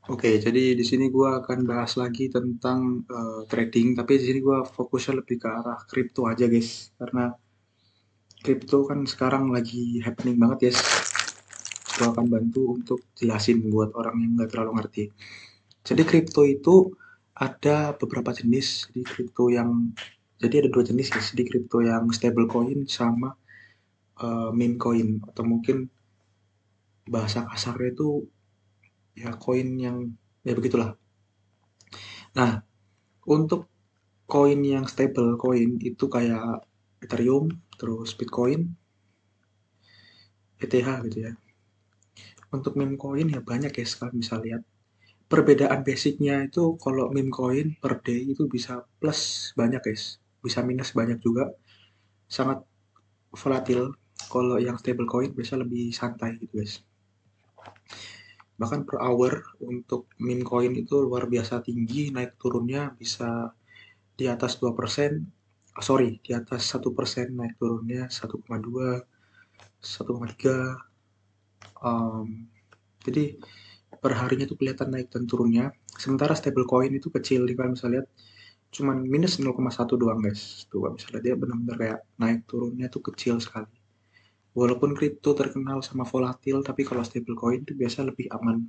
Oke, jadi di sini gua akan bahas lagi tentang trading, tapi di sini gua fokusnya lebih ke arah kripto aja, guys. Karena kripto kan sekarang lagi happening banget, guys. Gua akan bantu untuk jelasin buat orang yang nggak terlalu ngerti. Jadi kripto itu ada beberapa jenis. Jadi ada dua jenis, guys. Jadi kripto yang stable coin sama meme coin, atau mungkin bahasa kasarnya itu ya koin yang ya begitulah. Nah, untuk koin yang stable coin itu kayak Ethereum, terus Bitcoin, ETH gitu ya. Untuk meme coin ya banyak ya, kalian bisa lihat. Perbedaan basicnya itu kalau meme coin per day itu bisa plus banyak, guys. Bisa minus banyak juga. Sangat volatil. Kalau yang stable coin bisa lebih santai gitu, guys. Bahkan per hour untuk meme coin itu luar biasa tinggi, naik turunnya bisa di atas 2%. Sorry, di atas 1%, naik turunnya 1,2, 1,3. um, jadi per harinya tuh kelihatan naik dan turunnya. Sementara stable coin itu kecil, nih kalian bisa lihat cuman minus 0,1 doang, guys. Tuh kalian bisa lihat dia benar-benar kayak naik turunnya tuh kecil sekali. Walaupun kripto terkenal sama volatil, tapi kalau stable coin itu biasa lebih aman.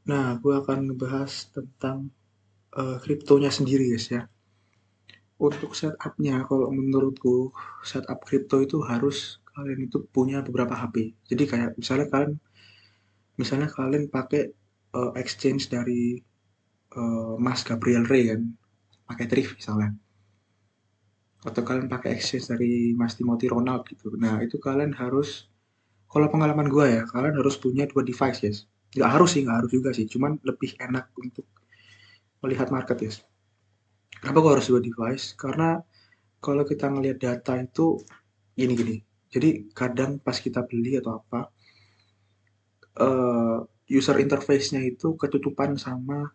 Nah, gue akan ngebahas tentang kriptonya sendiri, guys ya. Untuk setupnya, kalau menurutku setup kripto itu harus kalian itu punya beberapa HP. Jadi kayak misalnya kalian pakai exchange dari Mas Gabriel Ray kan, pakai Thrift misalnya, atau kalian pakai exchange dari Mas Timothy Ronald gitu. Nah itu kalian harus, kalau pengalaman gue ya, kalian harus punya dua device, guys. Nggak harus sih, nggak harus juga sih, cuman lebih enak untuk melihat market, guys. Kenapa gue harus dua device? Karena kalau kita ngelihat data itu gini-gini. Jadi kadang pas kita beli atau apa, eh, user interface-nya itu ketutupan sama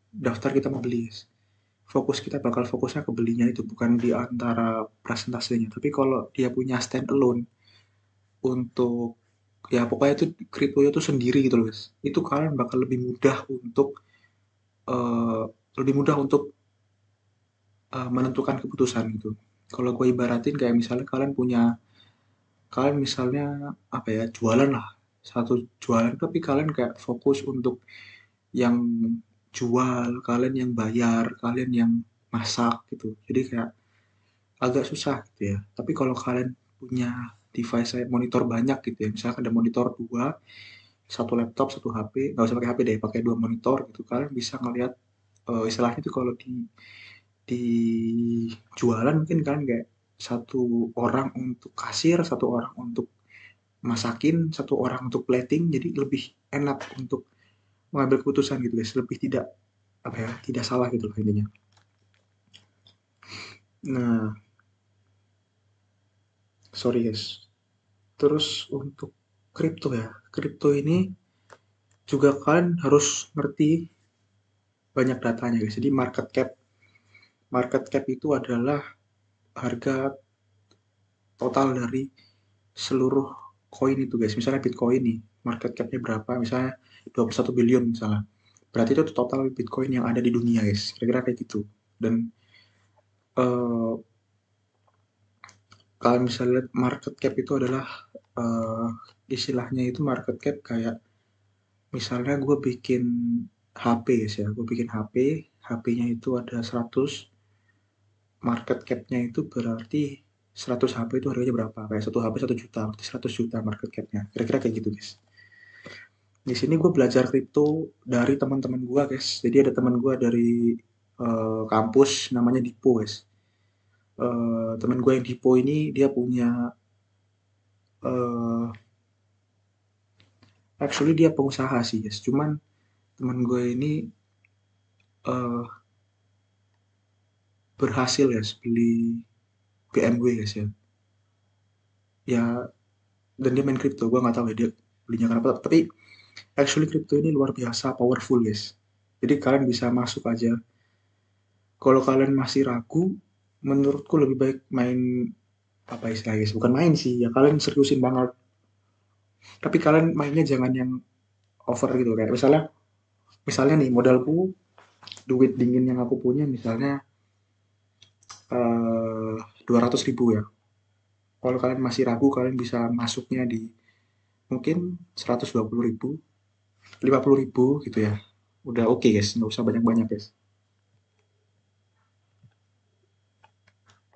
daftar kita mau beli, guys. Fokus kita bakal fokusnya ke belinya itu, bukan di antara presentasenya. Tapi kalau dia punya stand alone untuk ya pokoknya itu kriptonya tuh sendiri gitu loh, guys. Itu kalian bakal eh, lebih mudah untuk menentukan keputusan gitu. Kalau gue ibaratin kayak misalnya kalian misalnya apa ya, jualan lah, satu jualan, tapi kalian kayak fokus untuk yang jual, kalian yang bayar, kalian yang masak gitu. Jadi kayak agak susah gitu ya. Tapi kalau kalian punya device kayak monitor banyak gitu ya, misalkan ada monitor dua, satu laptop, satu HP, nggak usah pakai HP deh, pakai dua monitor gitu, kalian bisa ngelihat istilahnya itu kalau di jualan mungkin kan kayak satu orang untuk kasir, satu orang untuk masakin, satu orang untuk plating, jadi lebih enak untuk mengambil keputusan gitu, guys, lebih tidak apa ya, tidak salah gitu loh intinya. Nah, sorry guys. Terus untuk kripto ya, kripto ini juga kalian harus ngerti banyak datanya, guys. Jadi market cap itu adalah harga total dari seluruh koin itu, guys. Misalnya Bitcoin nih, market capnya berapa? Misalnya 21 billion misalnya. Berarti itu total Bitcoin yang ada di dunia, guys. Kira-kira kayak gitu. Dan eh, kalau misalnya lihat market cap itu adalah eh, istilahnya itu market cap kayak misalnya gue bikin HP ya, gue bikin HP, HP-nya itu ada 100, market cap-nya itu berarti 100 HP itu harganya berapa? Kayak satu HP 1 juta, berarti 100 juta market cap-nya. Kira-kira kayak gitu, guys. Di sini gue belajar kripto dari teman-teman gue, guys. Jadi ada teman gue dari kampus namanya Dipo, guys. Teman gue yang Dipo ini dia punya eh actually dia pengusaha sih, guys. Cuman teman gue ini eh berhasil, guys, beli BMW, guys ya. Ya, dan dia main kripto. Gue nggak tahu ya dia belinya kenapa. Tapi actually kripto ini luar biasa powerful, guys. Jadi kalian bisa masuk aja. Kalau kalian masih ragu, menurutku lebih baik main apa istilahnya, guys? Bukan main sih, ya kalian seriusin banget. Tapi kalian mainnya jangan yang over gitu kayak misalnya misalnya nih modalku duit dingin yang aku punya misalnya 200.000 ya. Kalau kalian masih ragu kalian bisa masuknya di mungkin 120.000, 50.000 gitu ya. Udah oke guys, nggak usah banyak-banyak guys.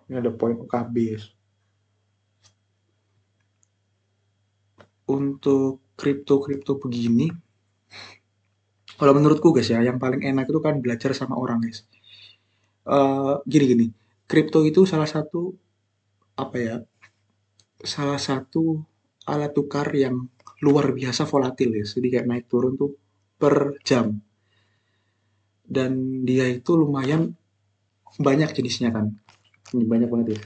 Ini ada poin UKB guys. Untuk kripto-kripto begini, kalau menurutku guys ya, yang paling enak itu kan belajar sama orang guys. Gini-gini, kripto itu salah satu apa ya, salah satu alat tukar yang luar biasa volatil ya. Jadi kayak naik turun tuh per jam. Dan dia itu lumayan banyak jenisnya kan. Ini banyak banget ya.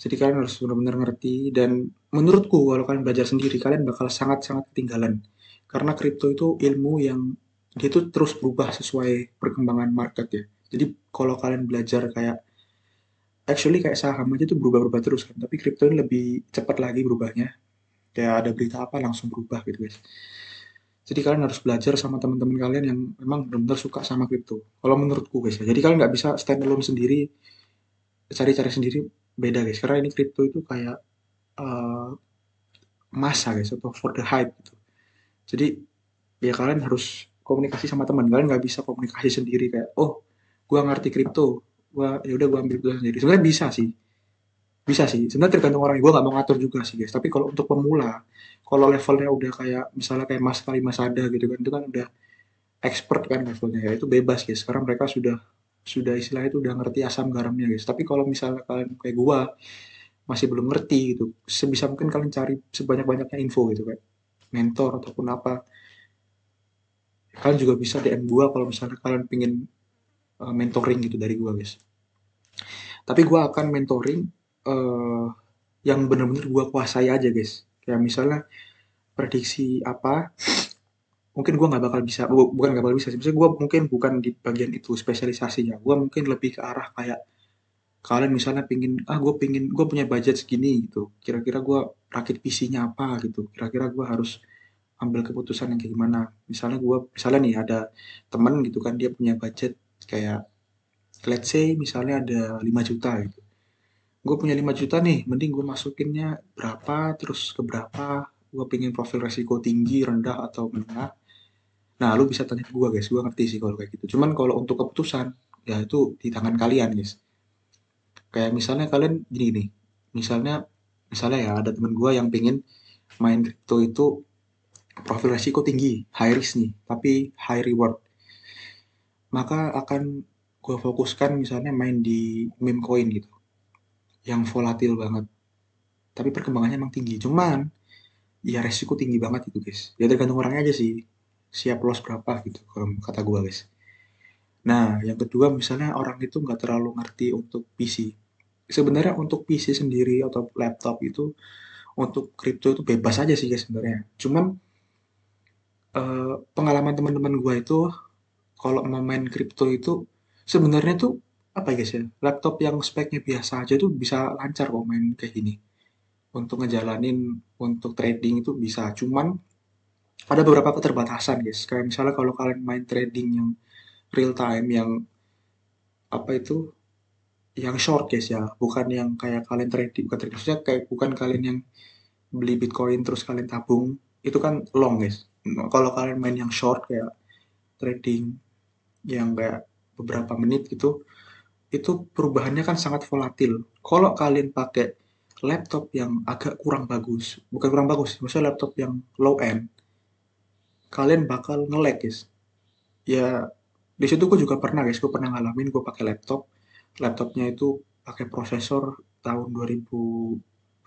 Jadi kalian harus benar-benar ngerti dan menurutku kalau kalian belajar sendiri kalian bakal sangat-sangat ketinggalan. Karena kripto itu ilmu yang dia itu terus berubah sesuai perkembangan market ya. Jadi kalau kalian belajar kayak actually kayak saham aja tuh berubah-ubah terus kan. Tapi kripto ini lebih cepat lagi berubahnya. Kayak ada berita apa langsung berubah gitu guys. Jadi kalian harus belajar sama teman-teman kalian yang memang benar-benar suka sama kripto. Kalau menurutku guys ya. Jadi kalian nggak bisa stand alone sendiri, cari-cari sendiri beda guys. Karena ini kripto itu kayak eh, masa guys atau for the hype gitu. Jadi ya kalian harus komunikasi sama teman. Kalian nggak bisa komunikasi sendiri kayak oh gua ngerti kripto, gua ya udah gua ambil itu sendiri. Sebenarnya bisa sih, bisa sih. Sebenarnya tergantung orangnya. Gua nggak mau ngatur juga sih guys. Tapi kalau untuk pemula, kalau levelnya udah kayak misalnya kayak Mas Kali Mas Ada gitu kan, itu kan udah expert kan levelnya ya. Itu bebas guys. Sekarang mereka sudah istilahnya itu udah ngerti asam garamnya guys. Tapi kalau misalnya kalian kayak gua masih belum ngerti gitu, sebisa mungkin kalian cari sebanyak-banyaknya info gitu kayak mentor ataupun apa. Kalian juga bisa DM gua kalau misalnya kalian pengen mentoring gitu dari gua guys. Tapi gua akan mentoring uh, yang bener-bener gua kuasai aja guys. Kayak misalnya prediksi apa, mungkin gua nggak bakal bisa, bukan nggak bakal bisa sih. Misalnya gua mungkin bukan di bagian itu spesialisasinya. Gua mungkin lebih ke arah kayak kalian misalnya pingin, gue punya budget segini gitu. Kira-kira gua rakit PC-nya apa gitu. Kira-kira gua harus ambil keputusan yang kayak gimana. Misalnya nih ada temen gitu kan dia punya budget kayak let's say misalnya ada 5 juta gitu. Gue punya 5 juta nih, mending gue masukinnya berapa, terus ke berapa, gue pengen profil resiko tinggi, rendah, atau menengah. Nah, lu bisa tanya ke gue guys, gue ngerti sih kalau kayak gitu. Cuman kalau untuk keputusan, ya itu di tangan kalian guys. Kayak misalnya kalian gini nih, misalnya misalnya ya ada temen gue yang pengen main crypto itu profil resiko tinggi, high risk nih, tapi high reward. Maka akan gue fokuskan misalnya main di meme coin gitu, yang volatil banget. Tapi perkembangannya emang tinggi. Cuman, ya resiko tinggi banget itu guys. Ya tergantung orangnya aja sih. Siap loss berapa gitu, kalau kata gue guys. Nah, yang kedua misalnya orang itu nggak terlalu ngerti untuk PC. Sebenarnya untuk PC sendiri atau laptop itu, untuk kripto itu bebas aja sih guys sebenarnya. Cuman, pengalaman teman-teman gue itu, kalau mau main kripto itu, sebenarnya tuh, apa ya guys ya, laptop yang speknya biasa aja tuh bisa lancar kok main kayak gini. Untuk ngejalanin untuk trading itu bisa. Cuman ada beberapa keterbatasan guys. Kayak misalnya kalau kalian main trading yang real time, yang apa itu, yang short guys ya, bukan yang kayak kalian trading, bukan trading, maksudnya kayak bukan kalian yang beli Bitcoin terus kalian tabung, itu kan long guys. Nah, kalau kalian main yang short kayak trading yang kayak beberapa menit gitu, itu perubahannya kan sangat volatil. Kalau kalian pakai laptop yang agak kurang bagus, bukan kurang bagus, maksudnya laptop yang low end, kalian bakal nge-lag guys. Ya di situ gue juga pernah guys, gue pernah ngalamin gue pakai laptopnya itu pakai prosesor tahun 2000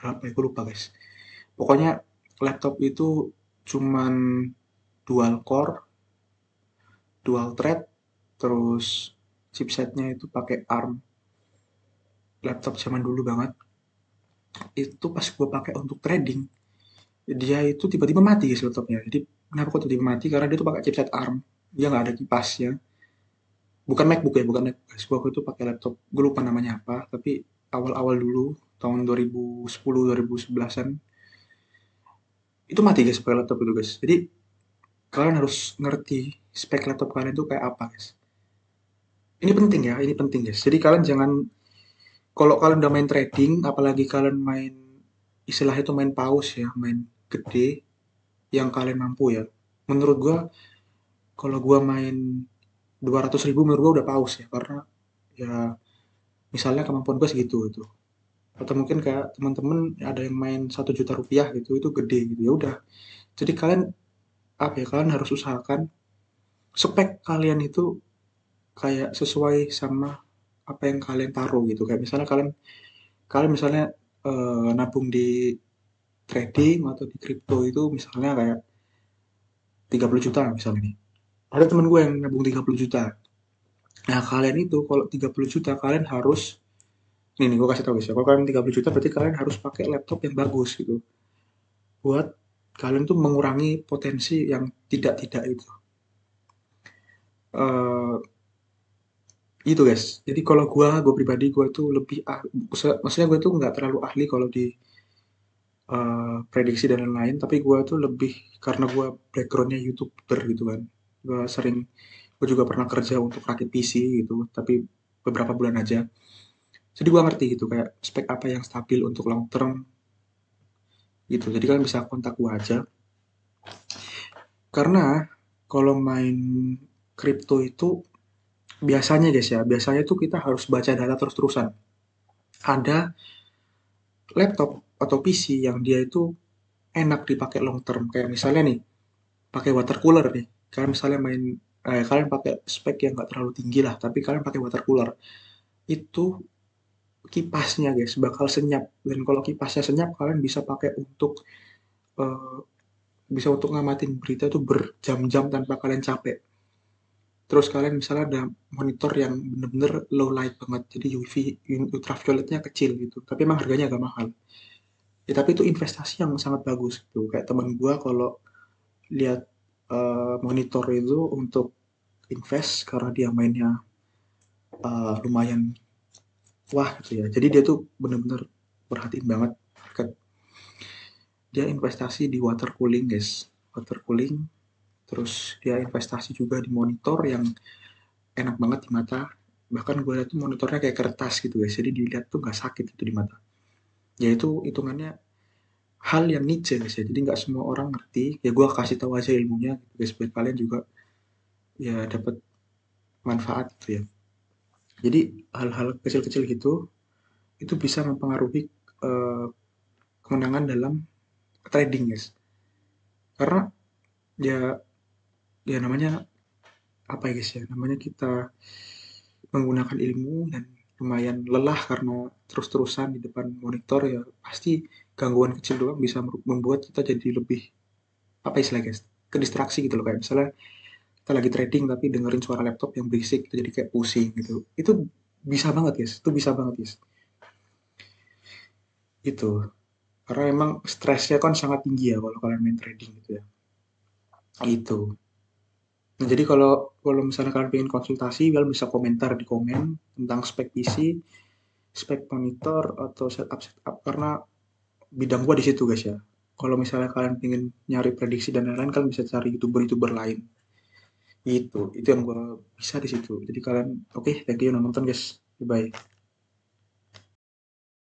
berapa ya gue lupa guys. Pokoknya laptop itu cuman dual core, dual thread, terus chipsetnya itu pakai ARM, laptop zaman dulu banget. Itu pas gue pakai untuk trading, dia itu tiba-tiba mati guys laptopnya. Jadi kenapa kok tiba-tiba mati, karena dia tuh pakai chipset ARM, dia nggak ada kipasnya. Bukan MacBook ya, bukan MacBook guys. Gua waktu itu pakai laptop, gue lupa namanya apa, tapi awal-awal dulu tahun 2010 2011-an itu mati guys pakai laptop itu guys. Jadi kalian harus ngerti spek laptop kalian tuh kayak apa, guys. Ini penting ya, ini penting, guys. Jadi kalian jangan, kalau kalian udah main trading, apalagi kalian main, istilahnya itu main paus ya, main gede, yang kalian mampu ya. Menurut gua, kalau gua main 200.000 menurut gua udah paus ya, karena ya misalnya kemampuan gua segitu itu. Atau mungkin kayak teman-teman ada yang main 1 juta rupiah gitu, itu gede gitu ya udah. Jadi kalian apa ya, kalian harus usahakan spek kalian itu kayak sesuai sama apa yang kalian taruh gitu. Kayak misalnya kalian kalian misalnya nabung di trading atau di kripto itu misalnya kayak 30 juta misalnya nih. Ada temen gue yang nabung 30 juta. Nah, kalian itu kalau 30 juta kalian harus, nih gue kasih tau guys ya. Kalau kalian 30 juta berarti kalian harus pakai laptop yang bagus gitu. Buat kalian tuh mengurangi potensi yang tidak-tidak itu. Eh itu guys. Jadi kalau gue pribadi gue tuh lebih maksudnya gue tuh nggak terlalu ahli kalau di prediksi dan lain-lain, tapi gue tuh lebih karena gue backgroundnya YouTuber gitu kan. Gue sering, gue juga pernah kerja untuk rakit PC gitu, tapi beberapa bulan aja. Jadi gue ngerti gitu kayak spek apa yang stabil untuk long term gitu. Jadi kalian bisa kontak gue aja. Karena kalau main kripto itu biasanya guys ya, biasanya tuh kita harus baca data terus-terusan. Ada laptop atau PC yang dia itu enak dipakai long term. Kayak misalnya nih, pakai water cooler nih. Kalian misalnya main, kalian pakai spek yang nggak terlalu tinggi lah, tapi kalian pakai water cooler. Itu kipasnya guys bakal senyap. Dan kalau kipasnya senyap, kalian bisa pakai untuk eh, bisa untuk ngamatin berita itu berjam-jam tanpa kalian capek. Terus kalian misalnya ada monitor yang bener-bener low light banget, jadi UV ultravioletnya kecil gitu. Tapi emang harganya agak mahal. Ya tapi itu investasi yang sangat bagus gitu. Kayak teman gua kalau lihat monitor itu untuk invest karena dia mainnya lumayan wah gitu ya. Jadi dia tuh bener-bener perhatiin banget market. Dia investasi di water cooling guys, water cooling. Terus dia investasi juga di monitor yang enak banget di mata. Bahkan gue lihat tuh monitornya kayak kertas gitu guys. Jadi dilihat tuh nggak sakit itu di mata. Ya itu hitungannya hal yang niche guys ya. Jadi nggak semua orang ngerti. Ya gue kasih tahu aja ilmunya gitu guys biar kalian juga ya dapat manfaat gitu ya. Jadi hal-hal kecil-kecil gitu itu bisa mempengaruhi eh, kemenangan dalam trading guys. Karena ya ya namanya apa ya guys ya, namanya kita menggunakan ilmu dan lumayan lelah karena terus-terusan di depan monitor ya pasti gangguan kecil doang bisa membuat kita jadi lebih apa istilahnya guys, ke distraksi gitu loh. Kayak misalnya kita lagi trading tapi dengerin suara laptop yang berisik kita jadi kayak pusing gitu. Itu bisa banget guys, itu bisa banget guys. Itu karena emang stresnya kan sangat tinggi ya kalau kalian main trading gitu ya. Itu. Nah, jadi kalau kalau misalnya kalian pengen konsultasi, kalian bisa komentar di komen tentang spek PC, spek monitor atau setup karena bidang gua di situ guys ya. Kalau misalnya kalian pengen nyari prediksi dan lain-lain, kalian bisa cari youtuber-youtuber lain. Itu yang gua bisa di situ. Jadi kalian, oke, thank you udah nonton guys. Bye.